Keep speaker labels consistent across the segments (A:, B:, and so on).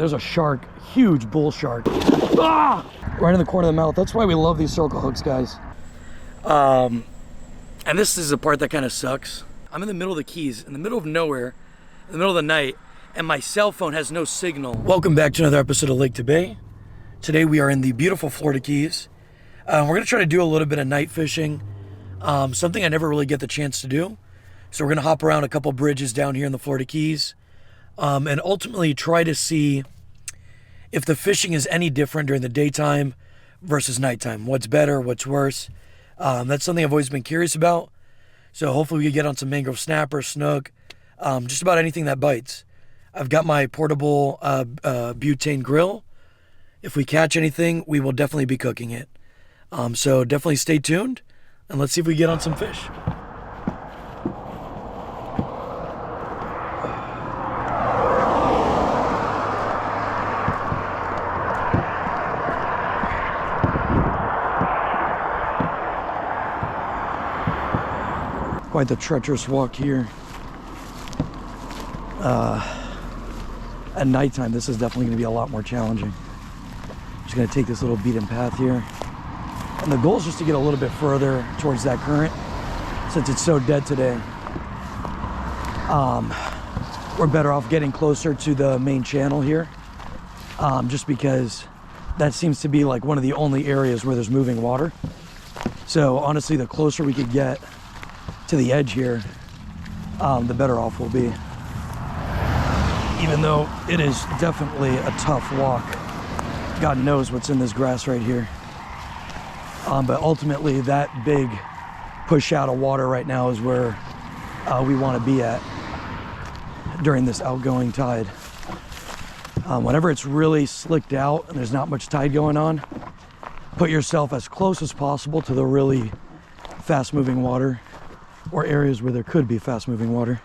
A: There's a shark, huge bull shark. Ah! Right in the corner of the mouth. That's why we love these circle hooks, guys. And this is the part that kind of sucks. I'm in the middle of the Keys, in the middle of nowhere, in the middle of the night, and my cell phone has no signal. Welcome back to another episode of Lake to Bay. Today we are in the beautiful Florida Keys. We're gonna try to do a little bit of night fishing, something I never really get the chance to do. So we're gonna hop around a couple bridges down here in the Florida Keys, and ultimately try to see if the fishing is any different during the daytime versus nighttime. What's better, what's worse. That's something I've always been curious about. So hopefully we can get on some mangrove snapper, snook, just about anything that bites. I've got my portable butane grill. If we catch anything, we will definitely be cooking it. So definitely stay tuned, and let's see if we get on some fish. Quite the treacherous walk here. At nighttime, this is definitely going to be a lot more challenging. Just going to take this little beaten path here. And the goal is just to get a little bit further towards that current, since it's so dead today. We're better off getting closer to the main channel here, just because that seems to be like one of the only areas where there's moving water. So honestly, the closer we could get to the edge here, the better off we'll be. Even though it is definitely a tough walk. God knows what's in this grass right here. But ultimately, that big push out of water right now is where we want to be at during this outgoing tide. Whenever it's really slicked out and there's not much tide going on, put yourself as close as possible to the really fast moving water, or areas where there could be fast moving water.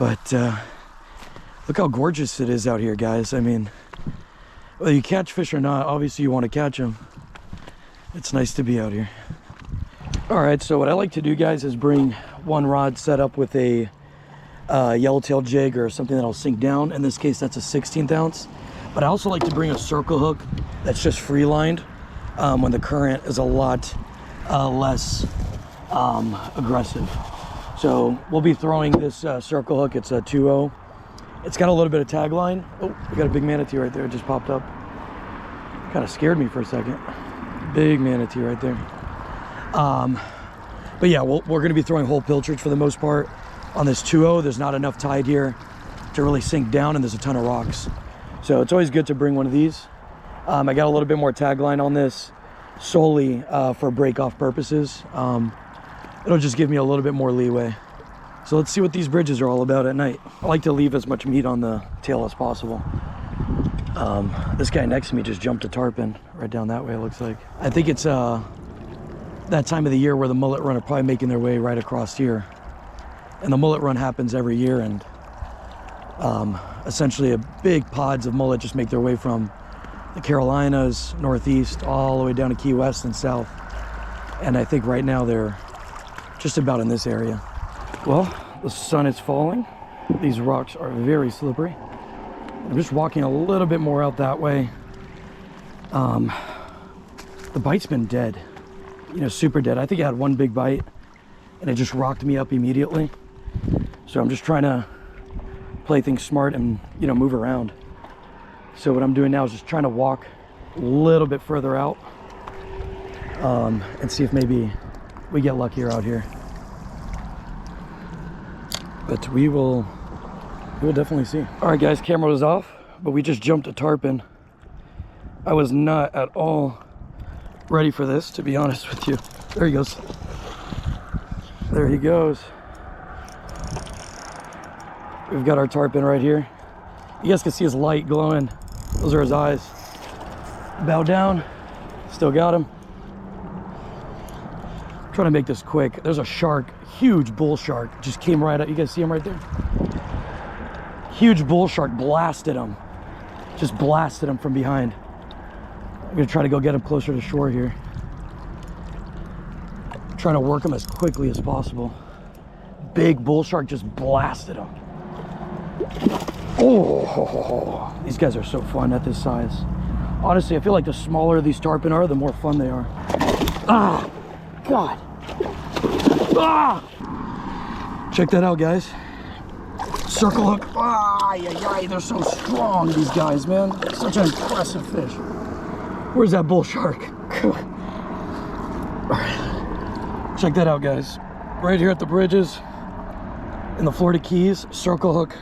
A: But look how gorgeous it is out here, guys. I mean, whether you catch fish or not, obviously you want to catch them. It's nice to be out here. All right, so what I like to do, guys, is bring one rod set up with a yellowtail jig or something that'll sink down. In this case, that's a 16th ounce. But I also like to bring a circle hook that's just free lined when the current is a lot less aggressive. So we'll be throwing this circle hook. It's a 2-0. It's got a little bit of tag line. Oh, we got a big manatee right there. It just popped up. Kind of scared me for a second. Big manatee right there. But yeah, we're going to be throwing whole pilchards for the most part on this 2-0. There's not enough tide here to really sink down, and there's a ton of rocks. So it's always good to bring one of these. I got a little bit more tag line on this solely for break-off purposes. It'll just give me a little bit more leeway. So let's see what these bridges are all about at night. I like to leave as much meat on the tail as possible. This guy next to me just jumped a tarpon right down that way, it looks like. I think it's that time of the year where the mullet run are probably making their way right across here. And the mullet run happens every year, and essentially big pods of mullet just make their way from the Carolinas, Northeast, all the way down to Key West and south. And I think right now they're just about in this area. Well, the sun is falling. These rocks are very slippery. I'm just walking a little bit more out that way. The bite's been dead, super dead. I think I had one big bite and it just rocked me up immediately. So I'm just trying to play things smart and, move around. So what I'm doing now is just trying to walk a little bit further out and see if maybe we get luckier out here. But we will definitely see. All right, guys, camera was off, but we just jumped a tarpon. I was not at all ready for this, to be honest with you. There he goes. There he goes. We've got our tarpon right here. You guys can see his light glowing. Those are his eyes. Bow down. Still got him. Trying to make this quick. There's a shark, huge bull shark, just came right up. You guys see him right there? Huge bull shark blasted him. Just blasted him from behind. I'm gonna try to go get him closer to shore here. I'm trying to work him as quickly as possible. Big bull shark just blasted him. Oh, these guys are so fun at this size. Honestly, I feel like the smaller these tarpon are, the more fun they are. Ah, God. Ah! Check that out, guys. Circle hook. Ah, yeah, they're so strong, these guys, man. Such an impressive fish. Where's that bull shark? Check that out, guys. Right here at the bridges in the Florida Keys, circle hook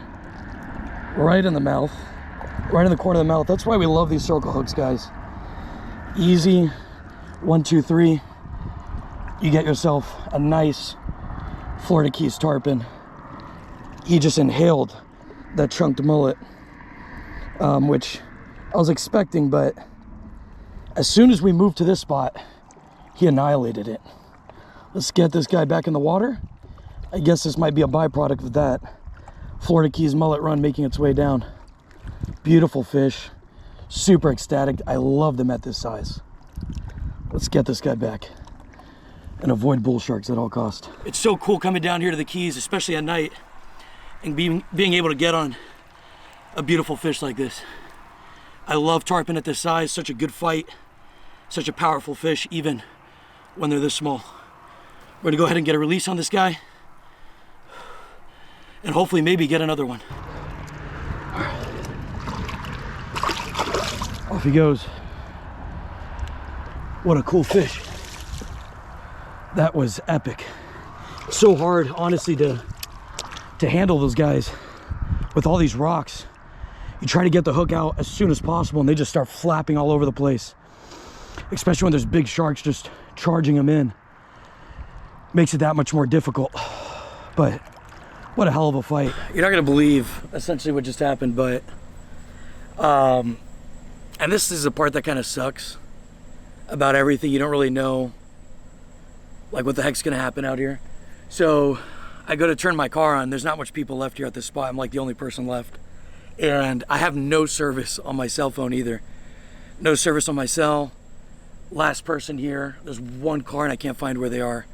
A: right in the mouth, right in the corner of the mouth. That's why we love these circle hooks, guys. Easy, 1, 2, 3. You get yourself a nice Florida Keys tarpon. He just inhaled that chunked mullet, which I was expecting, but as soon as we moved to this spot, he annihilated it. Let's get this guy back in the water. I guess this might be a byproduct of that Florida Keys mullet run making its way down. Beautiful fish, super ecstatic. I love them at this size. Let's get this guy back and avoid bull sharks at all costs. It's so cool coming down here to the Keys, especially at night, and being able to get on a beautiful fish like this. I love tarpon at this size. Such a good fight, such a powerful fish, even when they're this small. We're gonna go ahead and get a release on this guy, and hopefully maybe get another one. Off he goes. What a cool fish. That was epic. So hard, honestly, to handle those guys with all these rocks. You try to get the hook out as soon as possible and they just start flapping all over the place, especially when there's big sharks just charging them in. Makes it that much more difficult. But what a hell of a fight. You're not gonna believe essentially what just happened, but and this is the part that kind of sucks about everything. You don't really know like what the heck's gonna happen out here. So I go to turn my car on. There's not much people left here at this spot. I'm like the only person left. And I have no service on my cell phone either. No service on my cell. Last person here. There's one car and I can't find where they are.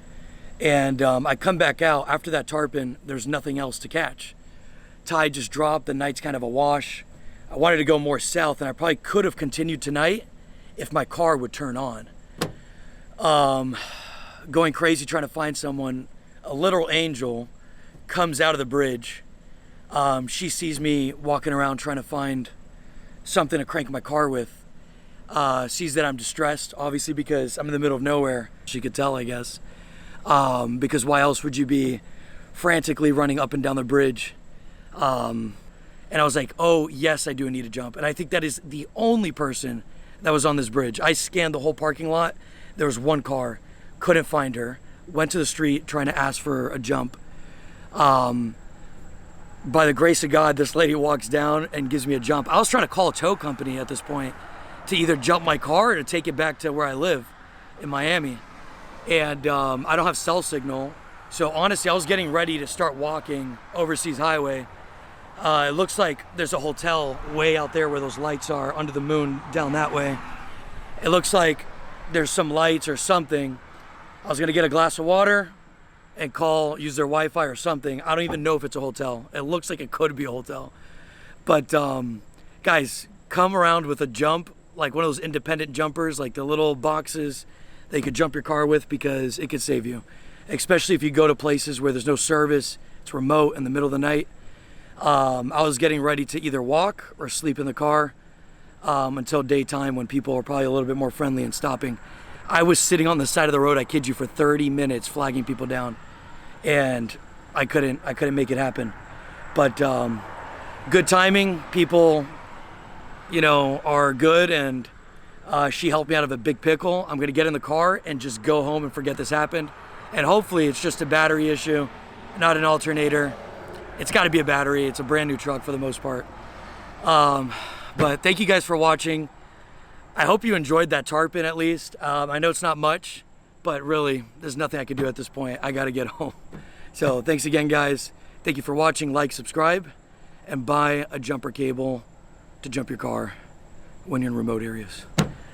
A: And I come back out after that tarpon. There's nothing else to catch. Tide just dropped. The night's kind of a wash. I wanted to go more south and I probably could have continued tonight if my car would turn on. Going crazy trying to find someone. A literal angel comes out of the bridge. She sees me walking around trying to find something to crank my car with. Sees that I'm distressed, obviously, because I'm in the middle of nowhere. She could tell, I guess. Because why else would you be frantically running up and down the bridge? And I was like, oh, yes, I do need a jump. And I think that is the only person that was on this bridge. I scanned the whole parking lot. There was one car, couldn't find her. Went to the street trying to ask for a jump. By the grace of God, this lady walks down and gives me a jump. I was trying to call a tow company at this point to either jump my car or to take it back to where I live in Miami. And I don't have cell signal. So honestly, I was getting ready to start walking Overseas Highway. It looks like there's a hotel way out there where those lights are under the moon down that way. It looks like there's some lights or something. I was gonna get a glass of water and use their Wi-Fi or something. I don't even know if it's a hotel. It looks like it could be a hotel. But guys, come around with a jump, like one of those independent jumpers, like the little boxes that you could jump your car with, because it could save you. Especially if you go to places where there's no service, it's remote in the middle of the night. I was getting ready to either walk or sleep in the car until daytime when people are probably a little bit more friendly and stopping. I was sitting on the side of the road, I kid you, for 30 minutes flagging people down, and I couldn't make it happen. But good timing, people, you know, are good, and she helped me out of a big pickle. I'm gonna get in the car and just go home and forget this happened. And hopefully it's just a battery issue, not an alternator. It's gotta be a battery. It's a brand new truck for the most part. But thank you guys for watching. I hope you enjoyed that tarpon at least. I know it's not much, but really, there's nothing I can do at this point. I gotta get home. So thanks again, guys. Thank you for watching. Like, subscribe, and buy a jumper cable to jump your car when you're in remote areas.